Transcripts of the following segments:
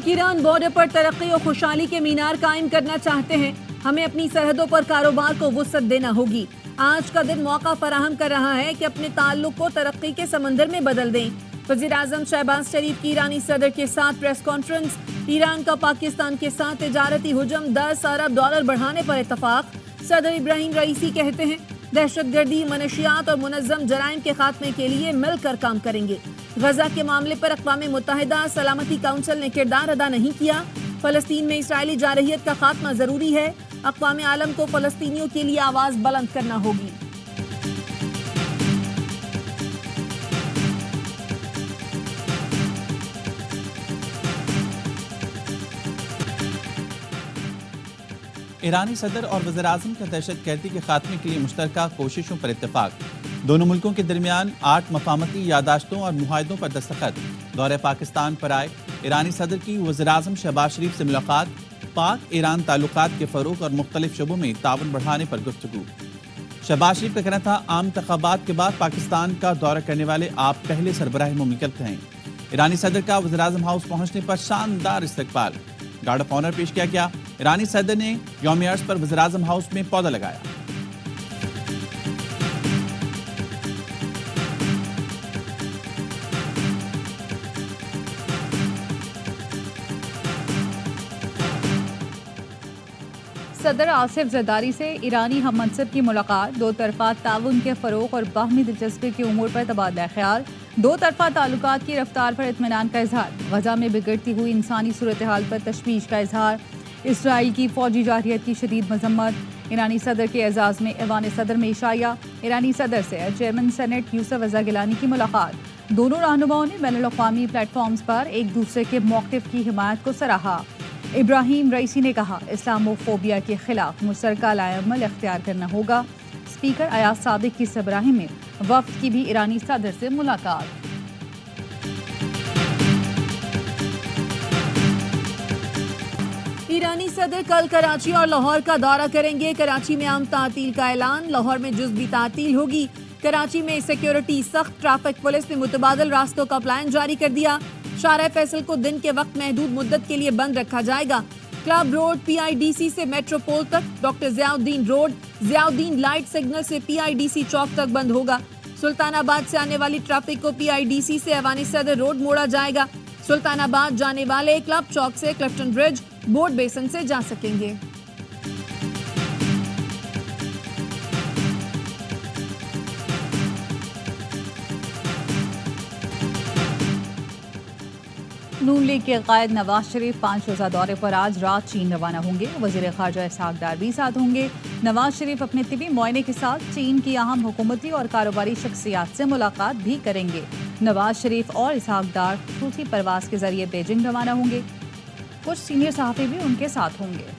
Iran border پر ترقی اور خوشحالی کے مینار قائم کرنا چاہتے ہیں. ہمیں اپنی سرحدوں پر کاروبار کو وسعت دینا ہوگی. آج کا دن موقع فراہم کر رہا ہے کہ اپنے تعلق کو ترقی کے سمندر میں بدل دیں. وزیر اعظم شہباز شریف کی ایرانی صدر کے ساتھ پریس کانفرنس. ایران کا پاکستان کے ساتھ تجارتی حجم $10 ارب بڑھانے پر اتفاق. صدر ابراہیم رئیسی کہتے ہیں دہشت گردی، منشیات اور منظم جرائم کے خاتمے کے لیے مل کر کام کریں گے. غزہ کے معاملے پر اقوام متحدہ سلامتی کونسل نے کردار ادا نہیں کیا. فلسطین میں اسرائیلی جارحیت کا خاتمہ ضروری ہے. اقوام عالم کو فلسطینیوں کے لیے آواز بلند کرنا ہوگی. ایرانی صدر اور وزیر اعظم کا دہشت گردی کے خاتمے کے لیے مشترکہ کوششوں پر اتفاق. دونوں ملکوں کے درمیان 8 مفاہمتی یادداشتوں اور معاہدوں پر دستخط. دورہ پاکستان پر آئے ایرانی صدر کی وزیر اعظم شہباز شریف سے ملاقات. پاک ایران تعلقات کے فروغ اور مختلف شعبوں میں تعاون بڑھانے پر گفتگو. شہباز شریف کا کہنا تھا عام انتخابات کے بعد پاکستان کا دورہ کرنے والے آپ پہلے سربراہ مملکت ہیں. ایرانی صدر کا وزیر اعظم ہاؤس پہنچنے پر شاندار استقبال. گارڈ آف آنر پیش کیا گیا. ایرانی صدر نے یوم عرض پر وزیر اعظم ہاؤس میں پودا لگایا. صدر آصف زرداری سے ایرانی ہم منصب کی ملاقات. دو طرفہ تعاون کے فروغ اور باہمی دلچسپی کے امور پر تبادلہ خیال. دو طرفہ تعلقات کی رفتار پر اطمینان کا اظہار. غزہ میں بگڑتی ہوئی انسانی صورتحال پر تشویش کا اظہار. اسرائیل کی فوجی جارحیت کی شدید مذمت. ایرانی صدر کے اعزاز میں ایوان صدر میں عشائیہ. ایرانی صدر سے چیئرمین سینٹ یوسف رضا گیلانی کی ملاقات. دونوں رہنماؤں نے بین الاقوامی پلیٹ فارمز پر ایک دوسرے کے موقف کی حمایت کو سراہا. ابراہیم رئیسی نے کہا اسلامو فوبیا کے خلاف مشترکہ عمل اختیار کرنا ہوگا. اسپیکر ایاز صادق کی سربراہی میں وفد کی بھی ایرانی صدر سے ملاقات. ایرانی صدر کل کراچی اور لاہور کا دورہ کریں گے. کراچی میں عام تعطیل کا اعلان. لاہور میں جزوی تعطیل ہوگی. کراچی میں سیکیورٹی سخت. ٹریفک پولیس نے متبادل راستوں کا پلان جاری کر دیا. شارع فیصل کو دن کے وقت محدود مدت کے لیے بند رکھا جائے گا. کلب روڈ پی آئی ڈی سی سے میٹرو پول تک. ڈاکٹر ضیاء الدین روڈ ضیاء الدین لائٹ سگنل سے پی آئی ڈی سی چوک تک بند ہوگا. سلطان آباد سے آنے والی ٹریفک کو پی آئی ڈی سی سے ایوان صدر روڈ موڑا جائے گا. سلطان آباد جانے والے کلب چوک سے کلفٹن برج بورڈ بیسن سے جا سکیں گے. نون لیگ کے قائد نواز شریف 5 روزہ دورے پر آج رات چین روانہ ہوں گے. وزیر خارجہ اسحاق ڈار بھی ساتھ ہوں گے. نواز شریف اپنے طبی معائنے کے ساتھ چین کی اہم حکومتی اور کاروباری شخصیات سے ملاقات بھی کریں گے. نواز شریف اور اسحاق ڈار خصوصی پرواز کے ذریعے بیجنگ روانہ ہوں گے. کچھ سینئر صحافی بھی ان کے ساتھ ہوں گے.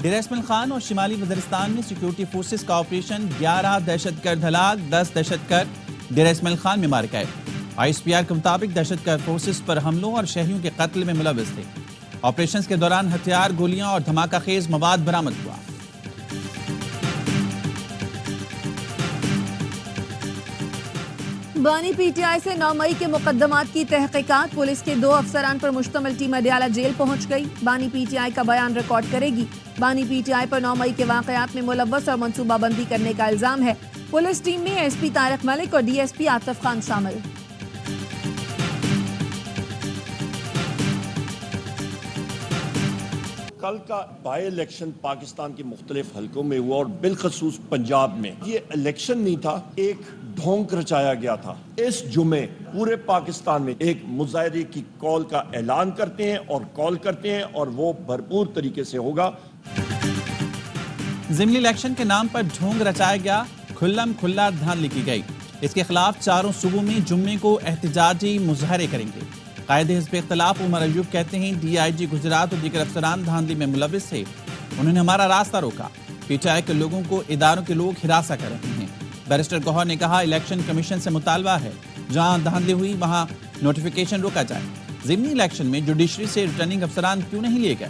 ڈیرہ اسماعیل خان اور شمالی وزیرستان میں سیکیورٹی فورسز کا آپریشن. 11 دہشت گرد ہلاک، 10 دہشت گرد ڈیرہ اسماعیل خان میں مارے گئے. آئی ایس پی آر کے مطابق دہشت گرد فورسز پر حملوں اور شہریوں کے قتل میں ملوث تھے. آپریشنز کے دوران ہتھیار، گولیاں اور دھماکہ خیز مواد برآمد ہوا. بانی پی ٹی آئی سے 9 مئی کے مقدمات کی تحقیقات. پولیس کے 2 افسران پر مشتمل ٹیم اڈیالہ جیل پہنچ گئی. بانی پی ٹی آئی کا بیان ریکارڈ کرے گی. بانی پی ٹی آئی پر 9 مئی کے واقعات میں ملوث اور منصوبہ بندی کرنے کا الزام ہے. پولیس ٹیم میں ایس پی طارق ملک اور D S P Atif Khan شامل. کل کا بائی الیکشن پاکستان کے مختلف حلقوں میں ہوا اور بالخصوص پنجاب میں. یہ الیکشن نہیں تھا، ایک ڈھونگ رچایا گیا تھا. اس جمعے پورے پاکستان میں ایک مظاہرے کی کال کا اعلان کرتے ہیں اور وہ بھرپور طریقے سے ہوگا. ضمنی الیکشن کے نام پر ڈھونگ رچایا گیا، کھلم کھلا دھاندلی کی گئی. اس کے خلاف چاروں صوبوں میں جمعے کو احتجاجی مظاہرے کریں گے. قائد حزب اختلاف عمر ایوب کہتے ہیں ڈی آئی جی گجرات اور دیگر افسران دھاندلی میں ملوث تھے. انہوں نے ہمارا راستہ روکا. پی ٹی آئی کے لوگوں کو اداروں کے لوگ ہراساں کر رہے ہیں. بیرسٹر گوہر نے کہا الیکشن کمیشن سے مطالبہ ہے جہاں دھاندلی ہوئی وہاں نوٹیفیکیشن روکا جائے. ضمنی الیکشن میں جوڈیشری سے ریٹرننگ افسران کیوں نہیں لیے گئے؟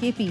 KP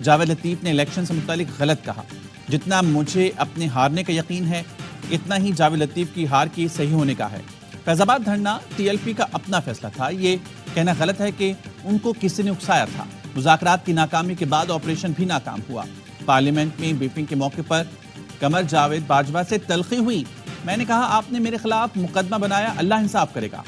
جاوید لطیف نے الیکشن سے متعلق غلط کہا۔ جتنا مجھے اپنے ہارنے کا یقین ہے اتنا ہی جاوید لطیف کی ہار کی صحیح ہونے کا ہے۔ فیض آباد دھرنا ٹی ایل پی کا اپنا فیصلہ تھا، یہ کہنا غلط ہے کہ ان کو کسی نے اکسایا تھا۔ مذاکرات کی ناکامی کے بعد آپریشن بھی ناکام ہوا۔ پارلیمنٹ میں بریفنگ کے موقع پر قمر جاوید باجوہ سے تلخی ہوئی، میں نے کہا آپ نے میرے خلاف مقدمہ بنایا، اللہ انصاف کرے گا۔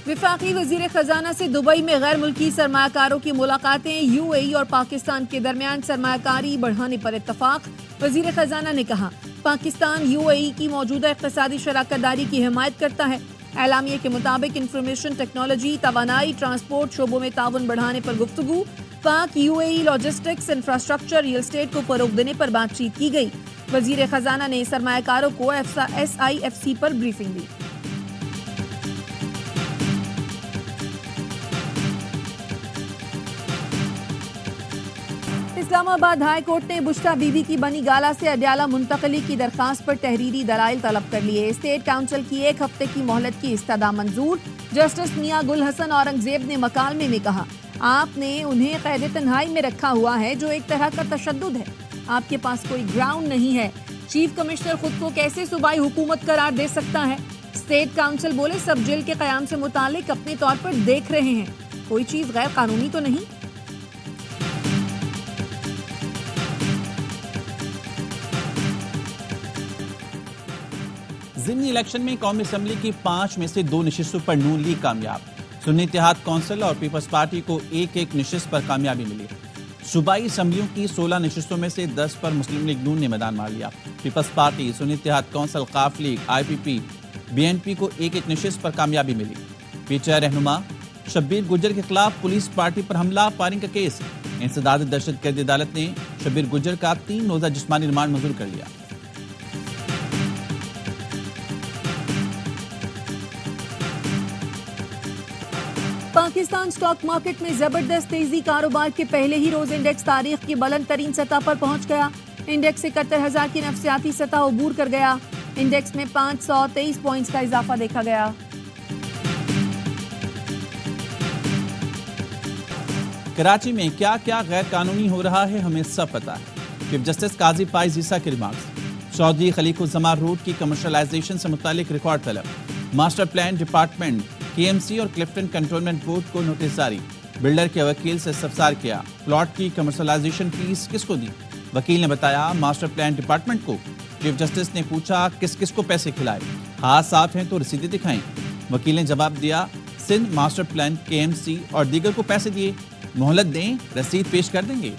وفاقی وزیر خزانہ سے دبئی میں غیر ملکی سرمایہ کاروں کی ملاقاتیں، یو اے ای اور پاکستان کے درمیان سرمایہ کاری بڑھانے پر اتفاق۔ وزیر خزانہ نے کہا پاکستان یو اے ای کی موجودہ اقتصادی شراکت داری کی حمایت کرتا ہے۔ اعلامیے کے مطابق انفارمیشن ٹیکنالوجی، توانائی، ٹرانسپورٹ شعبوں میں تعاون بڑھانے پر گفتگو۔ پاک you a E logistics, infrastructure, real estate کو فروغ دینے پر بات چیت کی گئی۔ وزیر خزانہ نے سرمایہ کاروں کو ایس آئی ایف سی پر بریفنگ دی۔ اسلام آباد ہائی کورٹ نے بشرا بی بی کی بنی گالہ سے اڈیالہ منتقلی کی درخواست پر تحریری دلائل طلب کر لیے۔ اسٹیٹ کونسل کی 1 ہفتے کی مہلت کی استدعا منظور۔ جسٹس میاں گل حسن اورنگزیب نے مکالمے میں کہا آپ نے انہیں قید تنہائی میں رکھا ہوا ہے جو ایک طرح کا تشدد ہے، آپ کے پاس کوئی گراؤنڈ نہیں ہے۔ چیف کمشنر خود کو کیسے صوبائی حکومت قرار دے سکتا ہے؟ اسٹیٹ کونسل بولے سب جیل کے قیام سے متعلق اپنے طور پر دیکھ رہے ہیں، کوئی چیز غیر قانونی تو نہیں۔ ضمنی الیکشن میں قومی اسمبلی کی 5 میں سے 2 نشستوں پر نون لیگ کامیاب۔ سنی اتحاد کونسل اور پیپلز پارٹی کو 1 نشست پر کامیابی ملی۔ صوبائی اسمبلیوں کی 16 نشستوں میں سے 10 پر مسلم لیگ نون نے میدان مار لیا۔ Peoples party, Sunni Ittehad council, Qaf league, I P P, B N P کو 1 نشست پر کامیابی ملی۔ پی ٹی آئی رہنما شبیر گجر کے خلاف پولیس پارٹی پر حملہ فائرنگ کا کیس، انسداد دہشت گردی عدالت نے شبیر گجر کا 3 روزہ جسمانی ریمانڈ منظور کر لیا۔ پاکستان سٹاک مارکیٹ میں زبردست تیزی، کاروبار کے پہلے ہی روز انڈیکس تاریخ کی بلند ترین سطح پر پہنچ گیا۔ انڈیکس 71,000 کی نفسیاتی سطح عبور کر گیا۔ انڈیکس میں 523 پوائنٹس کا اضافہ دیکھا گیا۔ کراچی میں کیا کیا غیر قانونی ہو رہا ہے ہمیں سب پتا ہے۔ چیف جسٹس قاضی فائز عیسیٰ کے ریمارکس۔ سعودی خلیق الزمار روڈ کی کمرشلائزیشن سے متعلق ریکارڈ طلب۔ ماسٹر پلان ڈپارٹمنٹ، کے ایم سی اور کلفٹن کنٹونمنٹ بورڈ کو نوٹس جاری۔ بلڈر کے وکیل سے استفسار کیا، پلاٹ کی کمرشلائزیشن فیس کس کو دی؟ وکیل نے بتایا ماسٹر پلان ڈپارٹمنٹ کو۔ چیف جسٹس نے پوچھا کس کس کو پیسے کھلائے، ہاتھ صاف ہیں تو رسیدیں دکھائیں۔ وکیل نے جواب دیا سندھ ماسٹر پلان، کے ایم سی اور دیگر کو پیسے دیے، مہلت دیں، رسید پیش کر دیں گے۔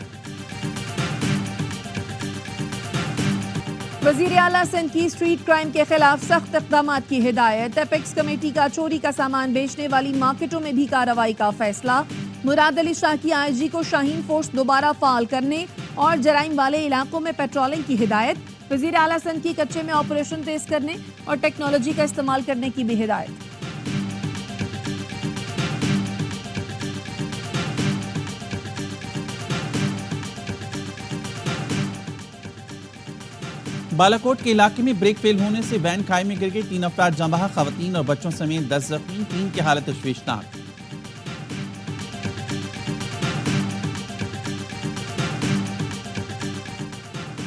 وزیر اعلیٰ سندھ کی اسٹریٹ کرائم کے خلاف سخت اقدامات کی ہدایت۔ ایپیکس کمیٹی کا چوری کا سامان بیچنے والی مارکیٹوں میں بھی کارروائی کا فیصلہ۔ مراد علی شاہ کی آئی جی کو شاہین فورس دوبارہ فعال کرنے اور جرائم والے علاقوں میں پیٹرولنگ کی ہدایت۔ وزیر اعلیٰ سندھ کی کچے میں آپریشن تیز کرنے اور ٹیکنالوجی کا استعمال کرنے کی بھی ہدایت۔ بالاکوٹ کے علاقے میں بریک فیل ہونے سے وین کھائی میں گر گئی، 3 افراد جاں بحق، خواتین اور بچوں سمیت 10 زخمی، 3 کی حالت تشویشناک۔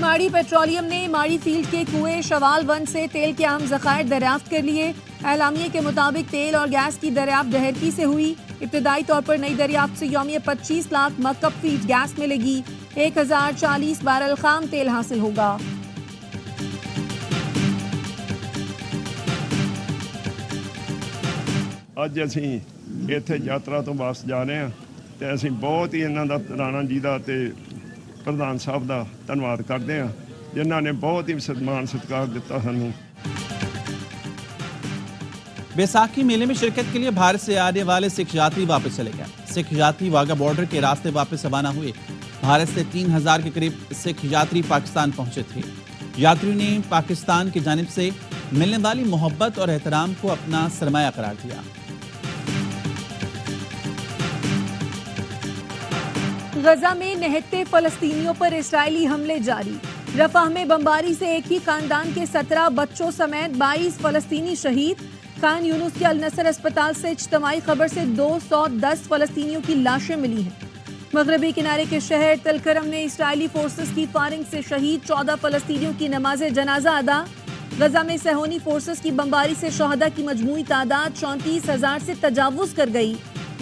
ماڑی پیٹرولیم نے ماڑی فیلڈ کے کنویں شوال 1 سے تیل کے عام ذخائر دریافت کر لیے۔ اعلامیے کے مطابق تیل اور گیس کی دریافت ڈہرکی سے ہوئی۔ ابتدائی طور پر نئی دریافت سے یومیہ 25 لاکھ مکعب فیٹ گیس ملے گی، 1040 بیرل خام تیل حاصل ہوگا۔ ਅੱਜ ਅਸੀਂ ਇੱਥੇ ਯਾਤਰਾ ਤੋਂ ਵਾਪਸ ਜਾ ਰਹੇ ਹਾਂ ਤੇ ਅਸੀਂ ਬਹੁਤ ਹੀ ਇਹਨਾਂ ਦਾ ਰਾਣਾ ਜੀ ਦਾ ਤੇ ਪ੍ਰਧਾਨ ਸਾਹਿਬ ਦਾ ਧੰਨਵਾਦ ਕਰਦੇ ਹਾਂ ਜਿਨ੍ਹਾਂ ਨੇ ਬਹੁਤ ਹੀ ਸਨਮਾਨ ਸਤਿਕਾਰ ਦਿੱਤਾ ਸਾਨੂੰ۔ بیساکھی میلے میں شرکت کے لیے بھارت سے آنے والے سکھ یاتری واپس چلے گئے۔ سکھ یاتری واگا بارڈر کے راستے واپس روانہ ہوئے۔ بھارت سے 3000 کے قریب سکھ یاتری پاکستان پہنچے تھے۔ یاتریوں نے پاکستان کی جانب سے ملنے والی محبت اور احترام کو اپنا سرمایہ قرار دیا۔ غزہ میں نہتے فلسطینیوں پر اسرائیلی حملے جاری۔ رفح میں بمباری سے ایک ہی خاندان کے 17 بچوں سمیت 22 فلسطینی شہید۔ خان یونس کے النصر اسپتال سے اجتماعی خبر سے 210 فلسطینیوں کی لاشیں ملی ہیں۔ مغربی کنارے کے شہر تل کرم میں اسرائیلی فورسز کی فائرنگ سے شہید 14 فلسطینیوں کی نماز جنازہ ادا۔ غزہ میں صہیونی فورسز کی بمباری سے شہداء کی مجموعی تعداد 34,000 سے تجاوز کر گئی۔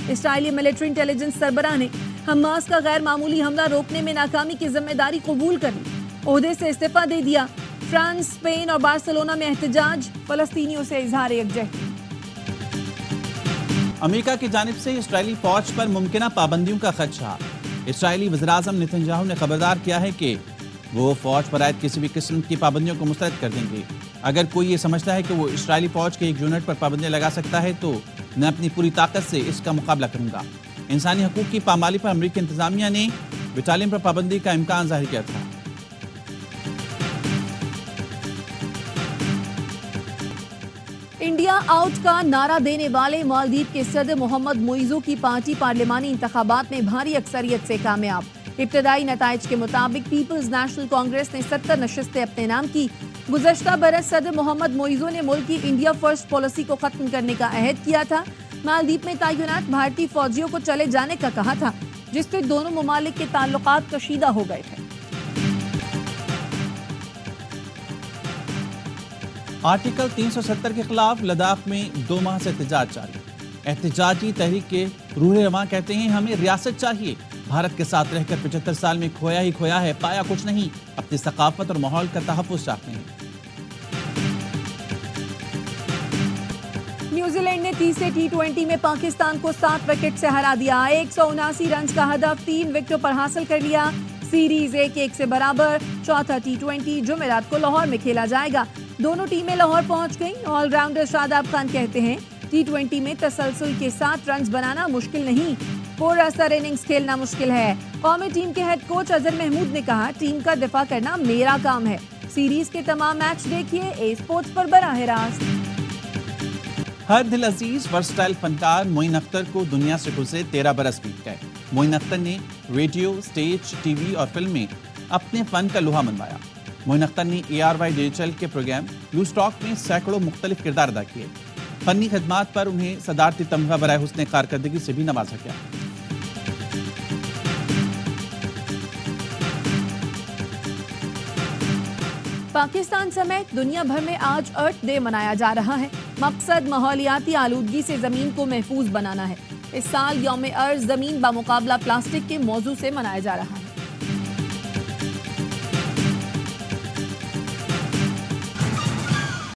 اسرائیلی ملٹری انٹیلیجنس سربراہ نے حماس کا غیر معمولی حملہ روکنے میں ناکامی کی ذمہ داری قبول کر لی، عہدے سے استعفیٰ دے دیا۔ فرانس، اسپین اور بارسلونا میں احتجاج، فلسطینیوں سے اظہار یکجہتی۔ امریکہ کی جانب سے اسرائیلی فوج پر ممکنہ پابندیوں کا خدشہ۔ اسرائیلی وزیراعظم نیتن یاہو نے خبردار کیا ہے کہ وہ فوج پر عائد کسی بھی قسم کی پابندیوں کو مسترد کر دیں گے۔ اگر کوئی یہ سمجھتا ہے کہ وہ اسرائیلی فوج کے ایک یونٹ پر پابندیاں لگا سکتا ہے تو میں اپنی پوری طاقت سے اس کا مقابلہ کروں گا۔ انسانی حقوق کی پامالی پر امریکی انتظامیہ نے بٹالین پر پابندی کا امکان ظاہر کیا تھا۔ انڈیا آؤٹ کا نعرہ دینے والے مالدیپ کے صدر محمد معیزو کی پارٹی پارلیمانی انتخابات میں بھاری اکثریت سے کامیاب۔ ابتدائی نتائج کے مطابق پیپلز نیشنل کانگریس نے 70 نشستیں اپنے نام کی۔ گزشتہ برس صدر محمد معیزو نے ملک کی انڈیا فرسٹ پالیسی کو ختم کرنے کا عہد کیا تھا۔ مالدیپ میں تعینات بھارتی فوجیوں کو چلے جانے کا کہا تھا، جس سے دونوں ممالک کے تعلقات کشیدہ ہو گئے تھے۔ آرٹیکل 370 کے خلاف لداخ میں 2 ماہ سے احتجاج جاری۔ احتجاجی تحریک کے روح رواں کہتے ہیں ہمیں ریاست چاہیے، بھارت کے ساتھ رہ کر 75 سال میں کھویا ہی کھویا ہے، پایا کچھ نہیں، اپنی ثقافت اور ماحول کا تحفظ چاہتے ہیں۔ نیوزی لینڈ نے تیسرے T20 میں پاکستان کو 7 وکٹ سے ہرا دیا۔ 179 رنز کا ہدف 3 وکٹوں پر حاصل کر لیا۔ سیریز 1-1 سے برابر۔ چوتھا T20 جمعرات کو لاہور میں کھیلا جائے گا۔ دونوں ٹیمیں لاہور پہنچ گئیں۔ آل راؤنڈر شاداب خان کہتے ہیں T20 میں تسلسل کے ساتھ رنز بنانا مشکل نہیں، پورا سر اننگز کھیلنا مشکل ہے۔ قومی ٹیم کے ہیڈ کوچ اظہر محمود نے کہا ٹیم کا دفاع کرنا میرا کام ہے۔ سیریز کے تمام میچ دیکھیے اے اسپورٹس پر براہ راست۔ ہر دل عزیز ورسٹائل فنکار معین اختر کو دنیا سے گزرے 13 برس بیت گئے۔ معین اختر نے ریڈیو، سٹیج، ٹی وی اور فلم میں اپنے فن کا لوہا منوایا۔ معین اختر نے ARY ڈیجیٹل کے پروگرام لوز ٹاک میں سینکڑوں مختلف کردار ادا کیے۔ فنی خدمات پر انہیں صدارتی تمغہ برائے حسن کارکردگی سے بھی نوازا گیا۔ پاکستان سمیت دنیا بھر میں آج ارتھ ڈے منایا جا رہا ہے۔ مقصد ماحولیاتی آلودگی سے زمین کو محفوظ بنانا ہے۔ اس سال یوم ارض زمین بمقابلہ پلاسٹک کے موضوع سے منایا جا رہا ہے۔